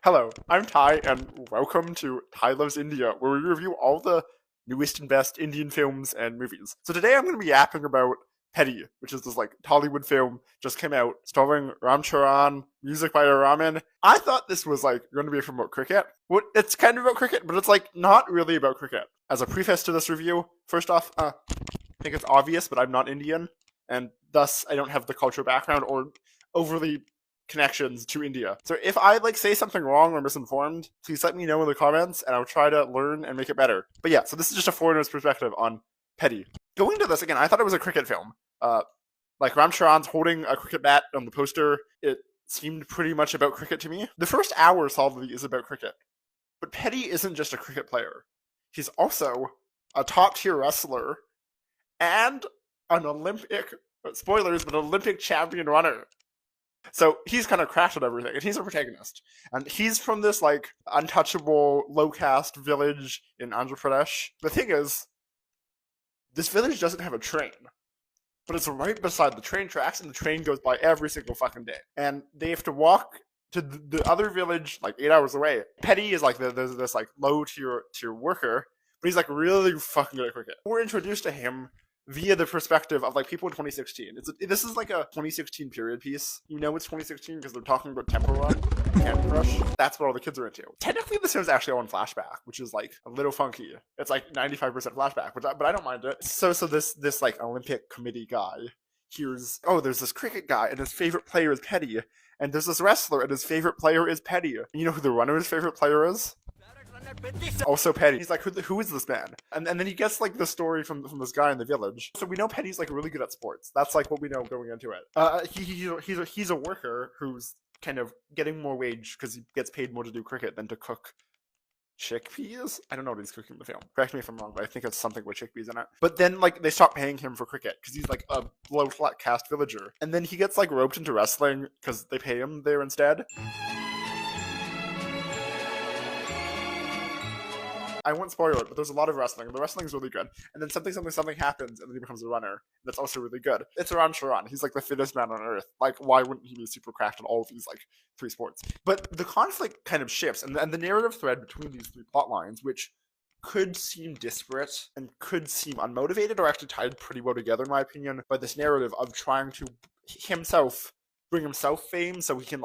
Hello, I'm Ty, and welcome to Ty Loves India, where we review all the newest and best Indian films and movies. So today I'm going to be yapping about Peddi, which is this Tollywood film, just came out, starring Charan, music by Rahman. I thought this was going to be a film about cricket. Well, it's kind of about cricket, but it's not really about cricket. As a preface to this review, first off, I think it's obvious, but I'm not Indian, and thus I don't have the cultural background or overly connections to India. So if I say something wrong or misinformed, please let me know in the comments and I'll try to learn and make it better. But yeah, so this is just a foreigner's perspective on Peddi. Going to this again, I thought it was a cricket film. Ram Charan's holding a cricket bat on the poster. It seemed pretty much about cricket to me. The first hour solidly is about cricket. But Peddi isn't just a cricket player. He's also a top tier wrestler and an Olympic, spoilers, but an Olympic champion runner. So he's kind of crashed at everything, and he's a protagonist. And he's from this, untouchable, low-caste village in Andhra Pradesh. The thing is, this village doesn't have a train. But it's right beside the train tracks, and the train goes by every single fucking day. And they have to walk to the other village, 8 hours away. Peddi is, this low-tier worker, but he's, really fucking good at cricket. We're introduced to him via the perspective of people in 2016. This is a 2016 period piece. You know it's 2016 because they're talking about Temple Run, Candy Crush. That's what all the kids are into. Technically, this is actually on flashback, which is a little funky. It's 95% flashback, but I don't mind it. So this Olympic committee guy hears, oh, there's this cricket guy and his favorite player is Peddi, and there's this wrestler and his favorite player is Peddi. And you know who the runner's favorite player is? Also Peddi. He's who is this man? And then he gets the story from this guy in the village. So we know Peddi's really good at sports. That's what we know going into it. He's a worker who's kind of getting more wage because he gets paid more to do cricket than to cook chickpeas. I don't know what he's cooking in the film. Correct me if I'm wrong, but I think it's something with chickpeas in it. But then they stop paying him for cricket because he's a low caste villager. And then he gets roped into wrestling because they pay him there instead. I won't spoil it, but there's a lot of wrestling, and the wrestling's really good. And then something happens, and then he becomes a runner. That's also really good. It's around Charan. He's the fittest man on earth. Why wouldn't he be super cracked in all of these three sports? But the conflict kind of shifts, and the narrative thread between these three plot lines, which could seem disparate and could seem unmotivated, are actually tied pretty well together, in my opinion, by this narrative of trying to bring himself fame so he can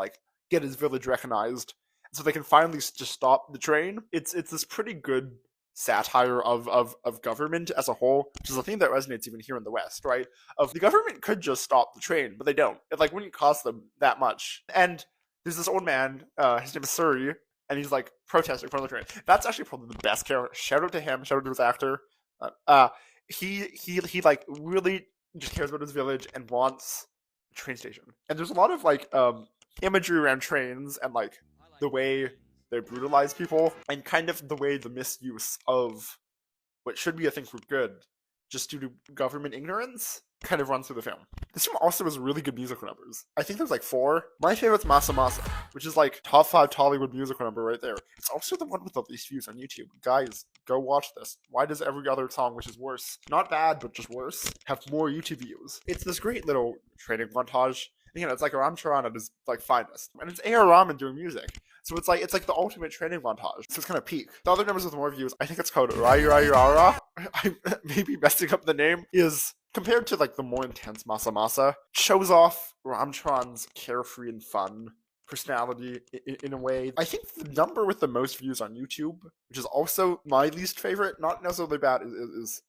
get his village recognized. So they can finally just stop the train. It's this pretty good satire of government as a whole, which is a theme that resonates even here in the West, right? Of the government could just stop the train, but they don't. It wouldn't cost them that much. And there's this old man, his name is Suri, and he's protesting in front of the train. That's actually probably the best character. Shout out to him. Shout out to his actor. He really just cares about his village and wants a train station. And there's a lot of imagery around trains and the way they brutalize people, and kind of the way the misuse of what should be a thing for good, just due to government ignorance, kind of runs through the film. This film also has really good musical numbers. I think there's 4. My favorite's Masa Masa, which is top 5 Tollywood musical number right there. It's also the one with the least views on YouTube. Guys, go watch this. Why does every other song, which is worse, not bad, but just worse, have more YouTube views? It's this great little training montage. Again, it's Ram Charan at his finest, and it's A.R. Rahman doing music. So it's the ultimate training montage. So it's kind of peak. The other numbers with more views, I think it's called Rai Rai Rara. I may be messing up the name. Is compared to the more intense Masa Masa, shows off Ram Charan's carefree and fun personality in a way. I think the number with the most views on YouTube, which is also my least favorite, not necessarily bad, is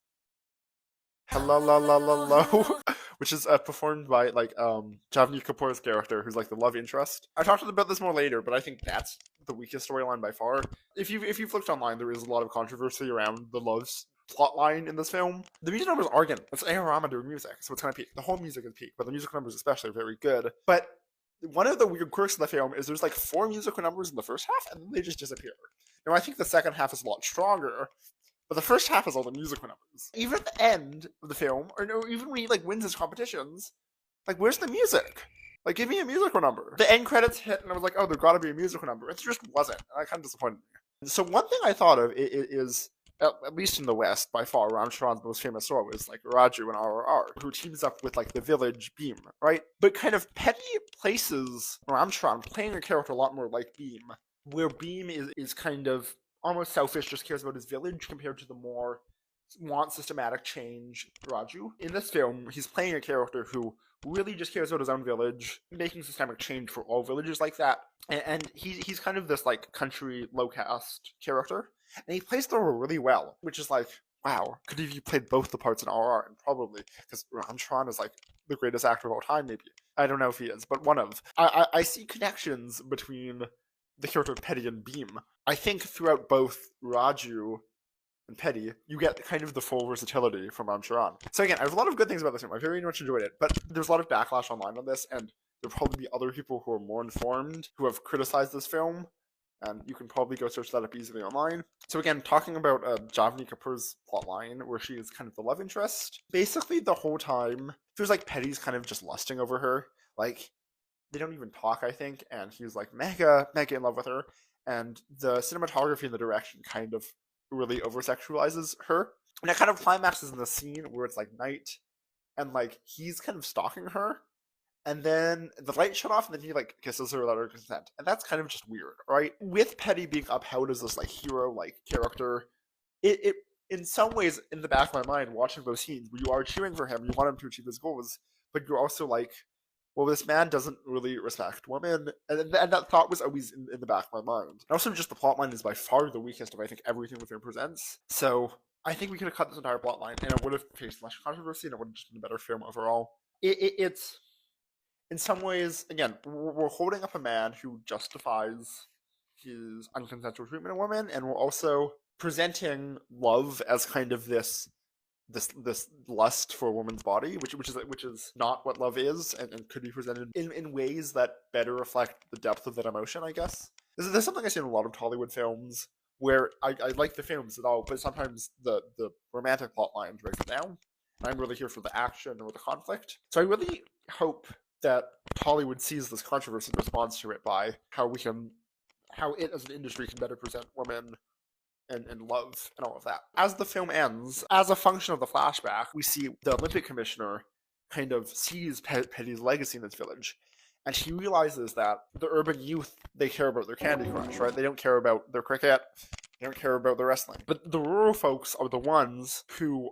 Hello La La La Lo, which is performed by Jahnvi Kapoor's character, who's the love interest. I talked about this more later, but I think that's the weakest storyline by far. If you've looked online, there is a lot of controversy around the love plot line in this film. The music numbers are good. It's A.R. Rahman doing music, so it's kind of peak. The whole music is peak, but the music numbers especially are very good. But one of the weird quirks of the film is there's 4 musical numbers in the first half, and then they just disappear. Now I think the second half is a lot stronger, but the first half is all the musical numbers. Even at the end of the film, or no, even when he wins his competitions, where's the music? Give me a musical number. The end credits hit, and I was oh, there gotta be a musical number. It just wasn't. And that kind of disappointed me. So one thing I thought of is, at least in the West, by far, Ram Charan's most famous role is Raju in RRR, who teams up with the village Beam, right? But kind of Peddi places Ram Charan playing a character a lot more like Beam where Beam is kind of almost selfish, just cares about his village, compared to the more want systematic change Raju. In this film, he's playing a character who really just cares about his own village, making systemic change for all villages like that. And he's kind of this like country low caste character, and he plays the role really well, which is like, wow, could have you played both the parts in RR? And probably, because Charan is like the greatest actor of all time, maybe. I don't know if he is, but one of. I see connections between the character of Peddi and Beam. I think throughout both Raju and Peddi, you get kind of the full versatility from Charan. So again, I have a lot of good things about this film. I very much enjoyed it, but there's a lot of backlash online on this, and there'll probably be other people who are more informed who have criticized this film, and you can probably go search that up easily online. So again, talking about Jahnvi Kapoor's plotline, where she is kind of the love interest, basically the whole time, feels like Peddi's kind of just lusting over her. Like, they don't even talk, I think, and he's like mega in love with her, and the cinematography and the direction kind of really over-sexualizes her. And it kind of climaxes in the scene where it's like night, and like he's kind of stalking her, and then the light shut off, and then he like kisses her without her consent. And that's kind of just weird, right? With Peddi being upheld as this like hero-like character, it in some ways, in the back of my mind, watching those scenes where you are cheering for him, you want him to achieve his goals, but you're also like, well, this man doesn't really respect women, and that thought was always in the back of my mind. And also, just the plotline is by far the weakest of, I think, everything the film presents. So, I think we could have cut this entire plotline, and it would have faced less controversy, and it would have just been a better film overall. It's, in some ways, again, we're holding up a man who justifies his unconsensual treatment of women, and we're also presenting love as kind of this lust for a woman's body, which is not what love is, and could be presented in ways that better reflect the depth of that emotion, I guess. There's something I see in a lot of Tollywood films where I like the films at all, but sometimes the romantic plot line breaks it down. And I'm really here for the action or the conflict. So I really hope that Tollywood sees this controversy and responds to it by how it as an industry can better present women and love and all of that. As the film ends, as a function of the flashback, we see the Olympic commissioner kind of sees Peddi's legacy in this village, and he realizes that the urban youth, they care about their Candy Crush, right? They don't care about their cricket, they don't care about their wrestling. But the rural folks are the ones who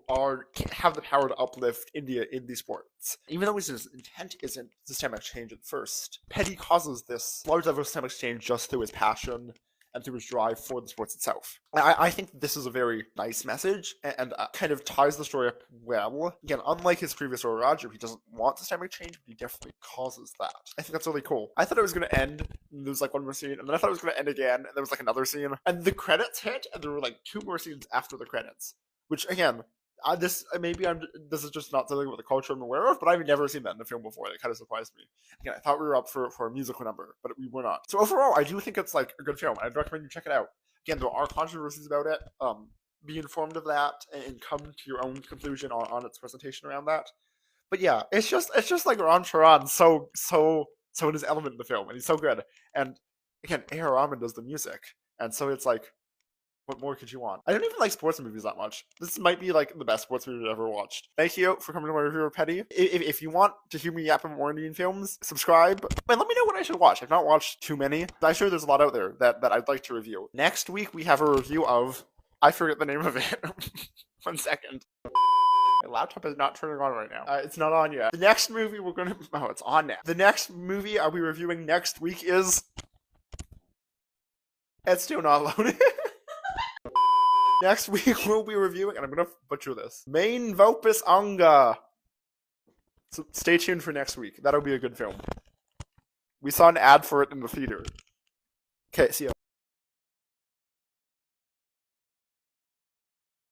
have the power to uplift India in these sports. Even though his intent isn't systemic change at first, Peddi causes this large level of systemic change just through his passion and through his drive for the sports itself. I think this is a very nice message, and kind of ties the story up well. Again, unlike his previous story, Raju, he doesn't want systemic change, but he definitely causes that. I think that's really cool. I thought it was going to end, and there was like one more scene, and then I thought it was going to end again, and there was like another scene, and the credits hit, and there were like two more scenes after the credits, which again, this is just not something about the culture I'm aware of, but I've never seen that in a film before. It kind of surprised me. Again, I thought we were up for a musical number, but we were not. So overall, I do think it's like a good film. I'd recommend you check it out. Again, there are controversies about it. Be informed of that and come to your own conclusion on its presentation around that. But yeah, it's just like Charan so in his element in the film, and he's so good. And again, Rahman does the music, and so it's like, what more could you want? I don't even like sports movies that much. This might be like the best sports movie I've ever watched. Thank you for coming to my review of Peddi. If you want to hear me yap about more Indian films, subscribe. And let me know what I should watch. I've not watched too many. I'm sure there's a lot out there that I'd like to review. Next week, we have a review of... I forget the name of it. 1 second. My laptop is not turning on right now. It's not on yet. The next movie we're going to... Oh, it's on now. The next movie I'll be reviewing next week is... It's still not loaded. Next week we'll be reviewing, and I'm gonna butcher this, Main Vopus Anga. So stay tuned for next week. That'll be a good film. We saw an ad for it in the theater. Okay, see ya.